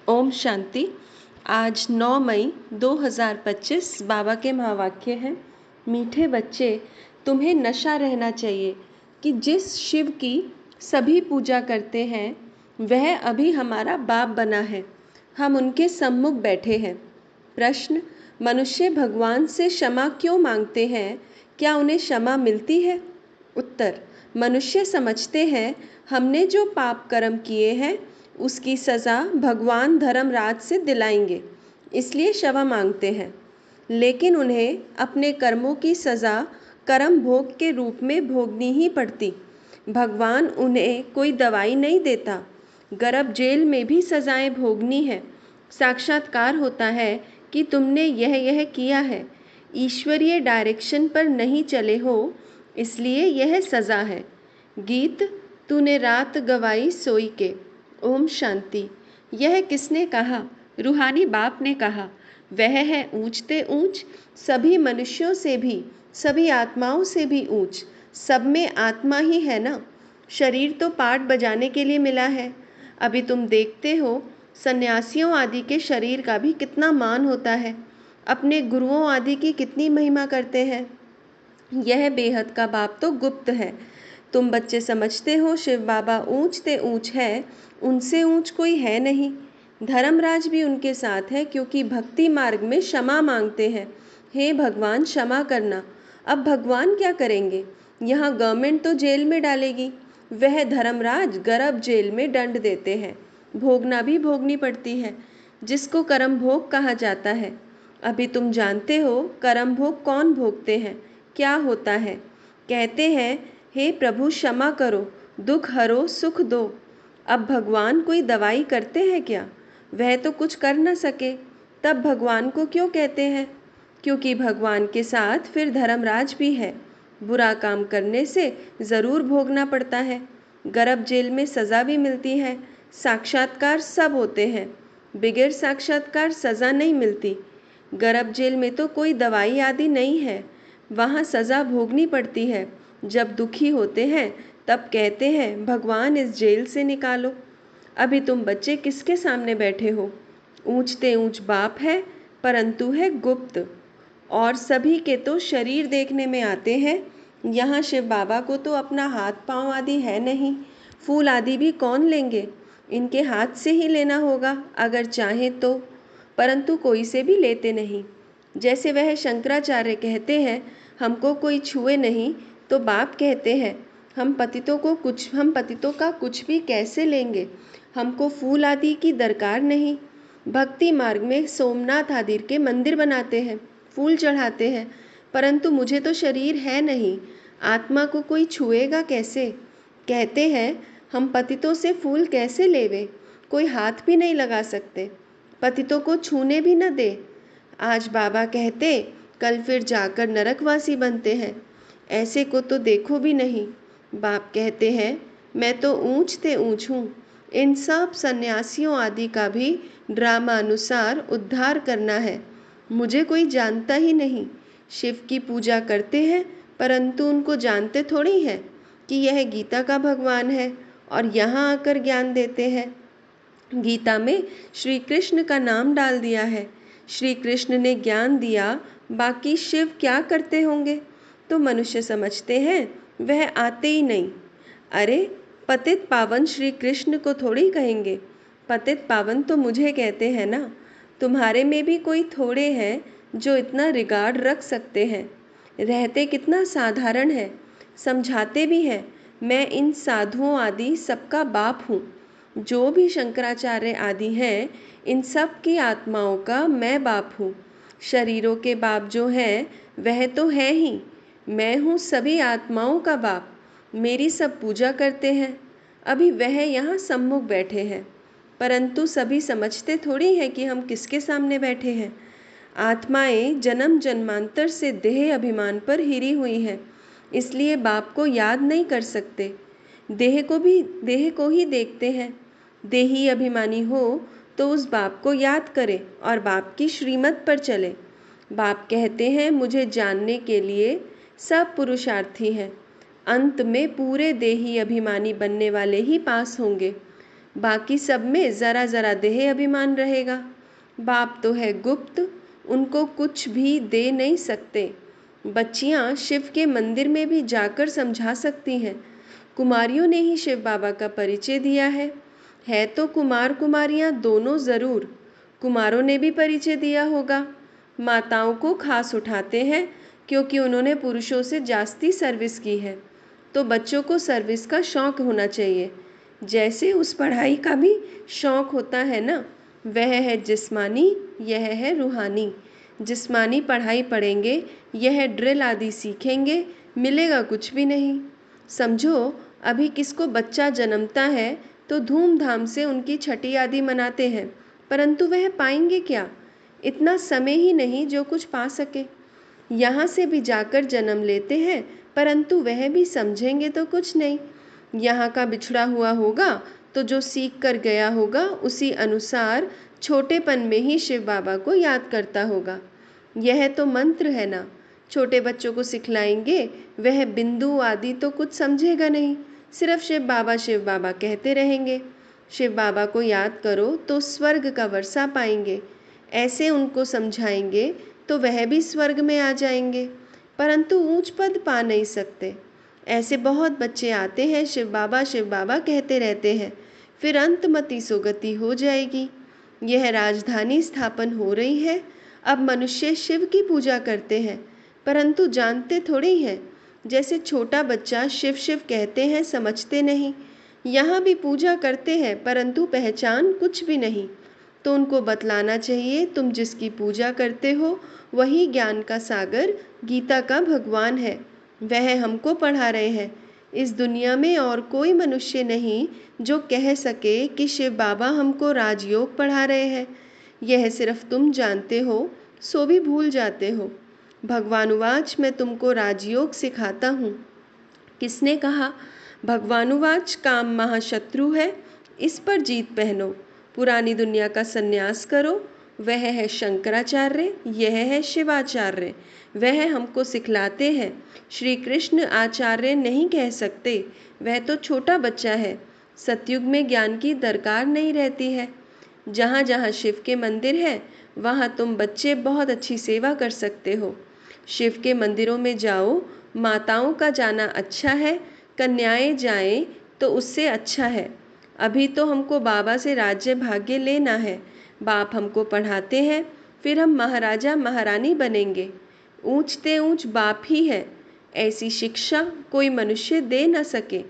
ओम शांति। आज 9 मई 2025 बाबा के महावाक्य हैं। मीठे बच्चे, तुम्हें नशा रहना चाहिए कि जिस शिव की सभी पूजा करते हैं वह अभी हमारा बाप बना है। हम उनके सम्मुख बैठे हैं। प्रश्न: मनुष्य भगवान से क्षमा क्यों मांगते हैं? क्या उन्हें क्षमा मिलती है? उत्तर: मनुष्य समझते हैं हमने जो पाप कर्म किए हैं उसकी सज़ा भगवान धर्मराज से दिलाएंगे, इसलिए क्षमा मांगते हैं। लेकिन उन्हें अपने कर्मों की सज़ा कर्म भोग के रूप में भोगनी ही पड़ती। भगवान उन्हें कोई दवाई नहीं देता। गर्भ जेल में भी सज़ाएं भोगनी है। साक्षात्कार होता है कि तुमने यह किया है, ईश्वरीय डायरेक्शन पर नहीं चले हो, इसलिए यह सज़ा है। गीत: तूने रात गवाई सोई के। ओम शांति। यह किसने कहा? रूहानी बाप ने कहा। वह है ऊंचते ऊंच, सभी मनुष्यों से भी, सभी आत्माओं से भी ऊंच। सब में आत्मा ही है ना। शरीर तो पाठ बजाने के लिए मिला है। अभी तुम देखते हो सन्यासियों आदि के शरीर का भी कितना मान होता है, अपने गुरुओं आदि की कितनी महिमा करते हैं। यह बेहद का बाप तो गुप्त है। तुम बच्चे समझते हो शिव बाबा ऊंचते ऊंच है, उनसे ऊंच कोई है नहीं। धर्मराज भी उनके साथ है क्योंकि भक्ति मार्ग में क्षमा मांगते हैं। हे भगवान, क्षमा करना। अब भगवान क्या करेंगे? यहाँ गवर्नमेंट तो जेल में डालेगी, वह धर्मराज गर्भ जेल में दंड देते हैं। भोगना भी भोगनी पड़ती है, जिसको कर्म भोग कहा जाता है। अभी तुम जानते हो कर्म भोग कौन भोगते हैं, क्या होता है। कहते हैं हे प्रभु क्षमा करो, दुख हरो, सुख दो। अब भगवान कोई दवाई करते हैं क्या? वह तो कुछ कर न सके, तब भगवान को क्यों कहते हैं? क्योंकि भगवान के साथ फिर धर्मराज भी है। बुरा काम करने से ज़रूर भोगना पड़ता है। गर्भ जेल में सज़ा भी मिलती है। साक्षात्कार सब होते हैं, बगैर साक्षात्कार सज़ा नहीं मिलती। गर्भ जेल में तो कोई दवाई आदि नहीं है, वहाँ सज़ा भोगनी पड़ती है। जब दुखी होते हैं तब कहते हैं भगवान इस जेल से निकालो। अभी तुम बच्चे किसके सामने बैठे हो? ऊंचते ऊंच बाप है, परंतु है गुप्त। और सभी के तो शरीर देखने में आते हैं। यहाँ शिव बाबा को तो अपना हाथ पांव आदि है नहीं, फूल आदि भी कौन लेंगे? इनके हाथ से ही लेना होगा अगर चाहें तो, परंतु कोई से भी लेते नहीं। जैसे वह शंकराचार्य कहते हैं हमको कोई छुए नहीं, तो बाप कहते हैं हम पतितों का कुछ भी कैसे लेंगे? हमको फूल आदि की दरकार नहीं। भक्ति मार्ग में सोमनाथ आदि के मंदिर बनाते हैं, फूल चढ़ाते हैं, परंतु मुझे तो शरीर है नहीं, आत्मा को कोई छुएगा कैसे? कहते हैं हम पतितों से फूल कैसे लेवे? कोई हाथ भी नहीं लगा सकते, पतितों को छूने भी न दे। आज बाबा कहते कल फिर जाकर नरकवासी बनते हैं, ऐसे को तो देखो भी नहीं। बाप कहते हैं मैं तो ऊंचते ऊंच हूँ। इन सब सन्यासियों आदि का भी ड्रामा अनुसार उद्धार करना है। मुझे कोई जानता ही नहीं। शिव की पूजा करते हैं, परंतु उनको जानते थोड़ी हैं कि यह गीता का भगवान है और यहाँ आकर ज्ञान देते हैं। गीता में श्री कृष्ण का नाम डाल दिया है। श्री कृष्ण ने ज्ञान दिया, बाकी शिव क्या करते होंगे? तो मनुष्य समझते हैं वह आते ही नहीं। अरे पतित पावन श्री कृष्ण को थोड़ी कहेंगे, पतित पावन तो मुझे कहते हैं ना। तुम्हारे में भी कोई थोड़े हैं जो इतना रिगार्ड रख सकते हैं। रहते कितना साधारण है, समझाते भी हैं मैं इन साधुओं आदि सबका बाप हूँ। जो भी शंकराचार्य आदि हैं, इन सब की आत्माओं का मैं बाप हूँ। शरीरों के बाप जो हैं वह तो है ही, मैं हूँ सभी आत्माओं का बाप। मेरी सब पूजा करते हैं। अभी वह यहाँ सम्मुख बैठे हैं, परंतु सभी समझते थोड़ी हैं कि हम किसके सामने बैठे हैं। आत्माएं जन्म जन्मांतर से देह अभिमान पर हिरी हुई हैं, इसलिए बाप को याद नहीं कर सकते। देह को ही देखते हैं। देही अभिमानी हो तो उस बाप को याद करे और बाप की श्रीमत पर चले। बाप कहते हैं मुझे जानने के लिए सब पुरुषार्थी हैं, अंत में पूरे देही अभिमानी बनने वाले ही पास होंगे। बाकी सब में ज़रा ज़रा देह अभिमान रहेगा। बाप तो है गुप्त, उनको कुछ भी दे नहीं सकते। बच्चियाँ शिव के मंदिर में भी जाकर समझा सकती हैं। कुमारियों ने ही शिव बाबा का परिचय दिया है तो कुमार कुमारियाँ दोनों ज़रूर। कुमारों ने भी परिचय दिया होगा। माताओं को खास उठाते हैं क्योंकि उन्होंने पुरुषों से जास्ती सर्विस की है। तो बच्चों को सर्विस का शौक़ होना चाहिए, जैसे उस पढ़ाई का भी शौक़ होता है ना। वह है जिस्मानी, यह है रूहानी। जिस्मानी पढ़ाई पढ़ेंगे, यह ड्रिल आदि सीखेंगे, मिलेगा कुछ भी नहीं। समझो, अभी किसको बच्चा जन्मता है तो धूमधाम से उनकी छठी आदि मनाते हैं, परंतु वह पाएंगे क्या? इतना समय ही नहीं जो कुछ पा सके। यहाँ से भी जाकर जन्म लेते हैं, परंतु वह भी समझेंगे तो कुछ नहीं। यहाँ का बिछड़ा हुआ होगा तो जो सीख कर गया होगा उसी अनुसार छोटेपन में ही शिव बाबा को याद करता होगा। यह तो मंत्र है ना। छोटे बच्चों को सिखलाएंगे, वह बिंदु आदि तो कुछ समझेगा नहीं, सिर्फ शिव बाबा कहते रहेंगे। शिव बाबा को याद करो तो स्वर्ग का वर्षा पाएंगे। ऐसे उनको समझाएंगे तो वह भी स्वर्ग में आ जाएंगे, परंतु ऊंच पद पा नहीं सकते। ऐसे बहुत बच्चे आते हैं, शिव बाबा कहते रहते हैं, फिर अंतमति सुगति हो जाएगी। यह राजधानी स्थापन हो रही है। अब मनुष्य शिव की पूजा करते हैं, परंतु जानते थोड़ी हैं। जैसे छोटा बच्चा शिव शिव कहते हैं, समझते नहीं। यहाँ भी पूजा करते हैं, परंतु पहचान कुछ भी नहीं। तो उनको बतलाना चाहिए, तुम जिसकी पूजा करते हो वही ज्ञान का सागर, गीता का भगवान है। वह हमको पढ़ा रहे हैं। इस दुनिया में और कोई मनुष्य नहीं जो कह सके कि शिव बाबा हमको राजयोग पढ़ा रहे हैं। यह सिर्फ तुम जानते हो, सो भी भूल जाते हो। भगवानुवाच, मैं तुमको राजयोग सिखाता हूँ। किसने कहा? भगवानुवाच, काम महाशत्रु है, इस पर जीत पहनो। पुरानी दुनिया का सन्यास करो। वह है शंकराचार्य, यह है शिवाचार्य। वह हमको सिखलाते हैं। श्री कृष्ण आचार्य नहीं कह सकते, वह तो छोटा बच्चा है। सतयुग में ज्ञान की दरकार नहीं रहती है। जहाँ जहाँ शिव के मंदिर है, वहाँ तुम बच्चे बहुत अच्छी सेवा कर सकते हो। शिव के मंदिरों में जाओ, माताओं का जाना अच्छा है, कन्याएं जाएं तो उससे अच्छा है। अभी तो हमको बाबा से राज्य भाग्य लेना है। बाप हमको पढ़ाते हैं, फिर हम महाराजा महारानी बनेंगे। ऊंचते ऊंच बाप ही है। ऐसी शिक्षा कोई मनुष्य दे न सके।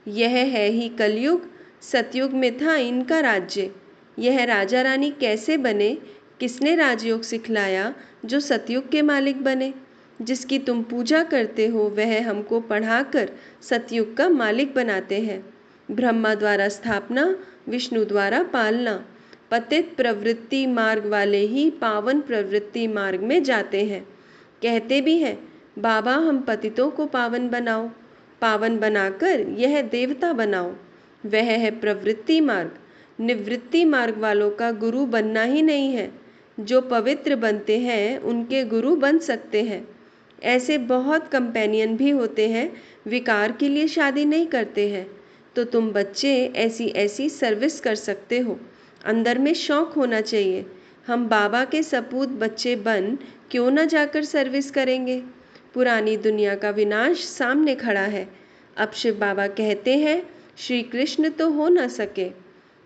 यह है ही कलयुग। सतयुग में था इनका राज्य। यह राजा रानी कैसे बने? किसने राजयोग सिखलाया जो सतयुग के मालिक बने? जिसकी तुम पूजा करते हो वह हमको पढ़ाकर सतयुग का मालिक बनाते हैं। ब्रह्मा द्वारा स्थापना, विष्णु द्वारा पालना। पतित प्रवृत्ति मार्ग वाले ही पावन प्रवृत्ति मार्ग में जाते हैं। कहते भी हैं, बाबा हम पतितों को पावन बनाओ, पावन बनाकर यह देवता बनाओ। वह है प्रवृत्ति मार्ग। निवृत्ति मार्ग वालों का गुरु बनना ही नहीं है। जो पवित्र बनते हैं उनके गुरु बन सकते हैं। ऐसे बहुत कंपेनियन भी होते हैं, विकार के लिए शादी नहीं करते हैं। तो तुम बच्चे ऐसी ऐसी सर्विस कर सकते हो। अंदर में शौक होना चाहिए। हम बाबा के सपूत बच्चे बन क्यों न जाकर सर्विस करेंगे? पुरानी दुनिया का विनाश सामने खड़ा है। अब शिव बाबा कहते हैं, श्री कृष्ण तो हो न सके।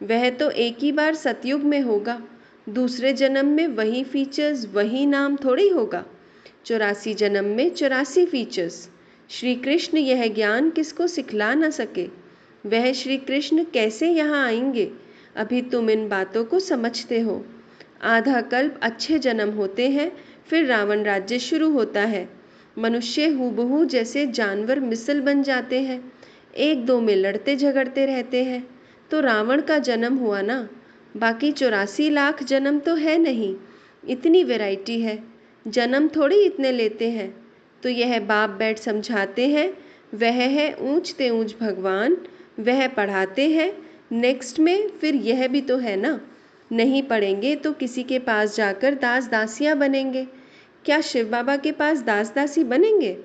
वह तो एक ही बार सतयुग में होगा। दूसरे जन्म में वही फीचर्स, वही नाम थोड़ी होगा। 84 जन्म में 84 फीचर्स। श्री कृष्ण यह ज्ञान किसको सिखला न सके? वह श्री कृष्ण कैसे यहाँ आएंगे? अभी तुम इन बातों को समझते हो। आधा कल्प अच्छे जन्म होते हैं, फिर रावण राज्य शुरू होता है। मनुष्य हूबहू जैसे जानवर मिसल बन जाते हैं, एक दो में लड़ते झगड़ते रहते हैं। तो रावण का जन्म हुआ ना। बाकी 84 लाख जन्म तो है नहीं। इतनी वैरायटी है, जन्म थोड़ी इतने लेते हैं। तो यह बाप बैठ समझाते हैं। वह है ऊंचते ऊंच भगवान, वह पढ़ाते हैं। नेक्स्ट में फिर यह भी तो है ना। नहीं पढ़ेंगे तो किसी के पास जाकर दास दासियाँ बनेंगे। क्या शिव बाबा के पास दास दासी बनेंगे?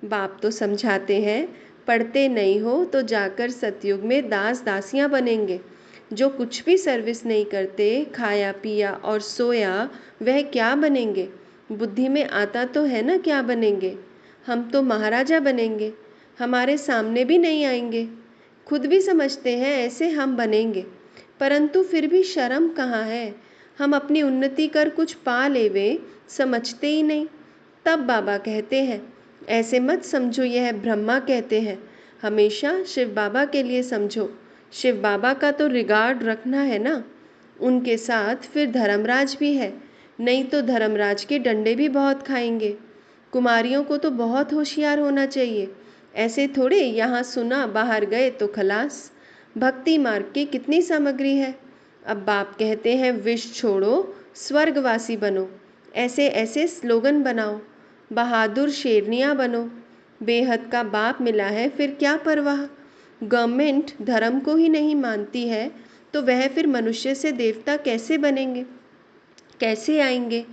बाप तो समझाते हैं, पढ़ते नहीं हो तो जाकर सतयुग में दास दासियाँ बनेंगे। जो कुछ भी सर्विस नहीं करते, खाया पिया और सोया, वह क्या बनेंगे? बुद्धि में आता तो है ना क्या बनेंगे? हम तो महाराजा बनेंगे, हमारे सामने भी नहीं आएंगे। खुद भी समझते हैं ऐसे हम बनेंगे, परंतु फिर भी शर्म कहाँ है? हम अपनी उन्नति कर कुछ पा लेवे, समझते ही नहीं। तब बाबा कहते हैं, ऐसे मत समझो, यह ब्रह्मा कहते हैं, हमेशा शिव बाबा के लिए समझो। शिव बाबा का तो रिगार्ड रखना है ना, उनके साथ फिर धर्मराज भी है, नहीं तो धर्मराज के डंडे भी बहुत खाएंगे। कुमारियों को तो बहुत होशियार होना चाहिए, ऐसे थोड़े यहाँ सुना बाहर गए तो खलास। भक्ति मार्ग की कितनी सामग्री है। अब बाप कहते हैं विष छोड़ो, स्वर्गवासी बनो। ऐसे ऐसे स्लोगन बनाओ, बहादुर शेरनियाँ बनो। बेहद का बाप मिला है, फिर क्या परवाह। गवर्नमेंट धर्म को ही नहीं मानती है तो वह फिर मनुष्य से देवता कैसे बनेंगे, कैसे आएंगे?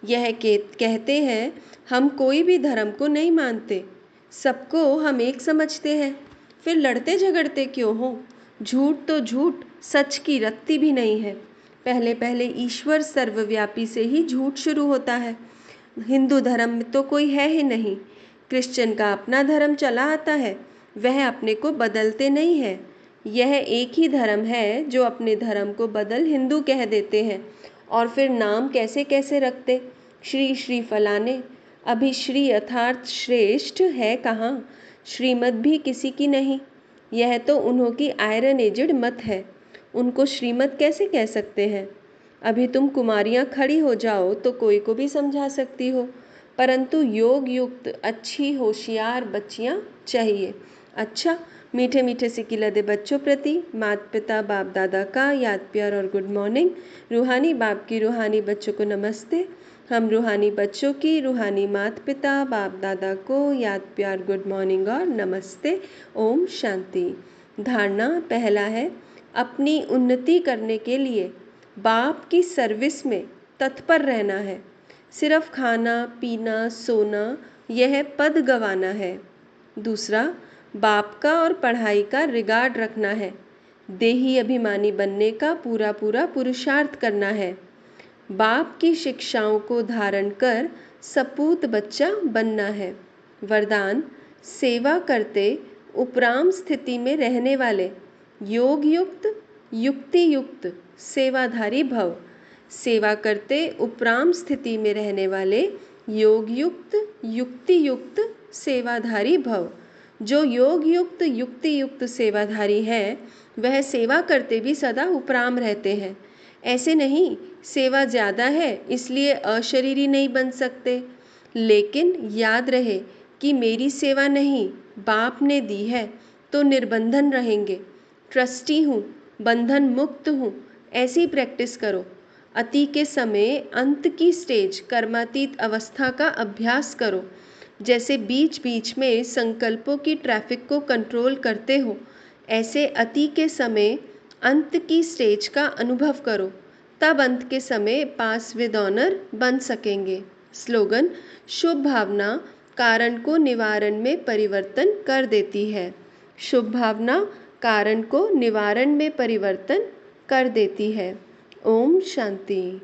यह कहते हैं हम कोई भी धर्म को नहीं मानते, सबको हम एक समझते हैं, फिर लड़ते झगड़ते क्यों हो? झूठ तो झूठ, सच की रत्ती भी नहीं है। पहले पहले ईश्वर सर्वव्यापी से ही झूठ शुरू होता है। हिंदू धर्म में तो कोई है ही नहीं, क्रिश्चियन का अपना धर्म चला आता है, वह अपने को बदलते नहीं है। यह एक ही धर्म है जो अपने धर्म को बदल हिंदू कह देते हैं, और फिर नाम कैसे कैसे रखते, श्री श्री फलाने। अभी श्री अर्थात श्रेष्ठ है कहाँ? श्रीमत भी किसी की नहीं, यह तो उन्हों की आयरन एजेड मत है, उनको श्रीमत कैसे कह सकते हैं? अभी तुम कुमारियाँ खड़ी हो जाओ तो कोई को भी समझा सकती हो, परंतु योग युक्त अच्छी होशियार बच्चियाँ चाहिए। अच्छा, मीठे मीठे से किलदे बच्चों प्रति माता पिता बाप दादा का याद प्यार और गुड मॉर्निंग। रूहानी बाप की रूहानी बच्चों को नमस्ते। हम रूहानी बच्चों की रूहानी माता पिता बाप दादा को याद प्यार गुड मॉर्निंग और नमस्ते। ओम शांति। धारणा पहला है, अपनी उन्नति करने के लिए बाप की सर्विस में तत्पर रहना है। सिर्फ खाना पीना सोना यह पद गवाना है। दूसरा, बाप का और पढ़ाई का रिगार्ड रखना है। देही अभिमानी बनने का पूरा पूरा पुरुषार्थ करना है। बाप की शिक्षाओं को धारण कर सपूत बच्चा बनना है। वरदान, सेवा करते उपराम स्थिति में रहने वाले योग युक्त युक्ति युक्त सेवाधारी भव। सेवा करते उपराम स्थिति में रहने वाले योग युक्त युक्ति युक्त सेवाधारी भव। जो योग युक्त युक्ति युक्त सेवाधारी है वह सेवा करते भी सदा उपराम रहते हैं। ऐसे नहीं सेवा ज़्यादा है इसलिए अशरीरी नहीं बन सकते, लेकिन याद रहे कि मेरी सेवा नहीं बाप ने दी है तो निर्बंधन रहेंगे। ट्रस्टी हूँ, बंधन मुक्त हूँ, ऐसी प्रैक्टिस करो। अति के समय अंत की स्टेज कर्मातीत अवस्था का अभ्यास करो। जैसे बीच बीच में संकल्पों की ट्रैफिक को कंट्रोल करते हो, ऐसे अति के समय अंत की स्टेज का अनुभव करो, तब अंत के समय पास विद ऑनर बन सकेंगे। स्लोगन, शुभ भावना कारण को निवारण में परिवर्तन कर देती है। शुभ भावना कारण को निवारण में परिवर्तन कर देती है। ओम शांति।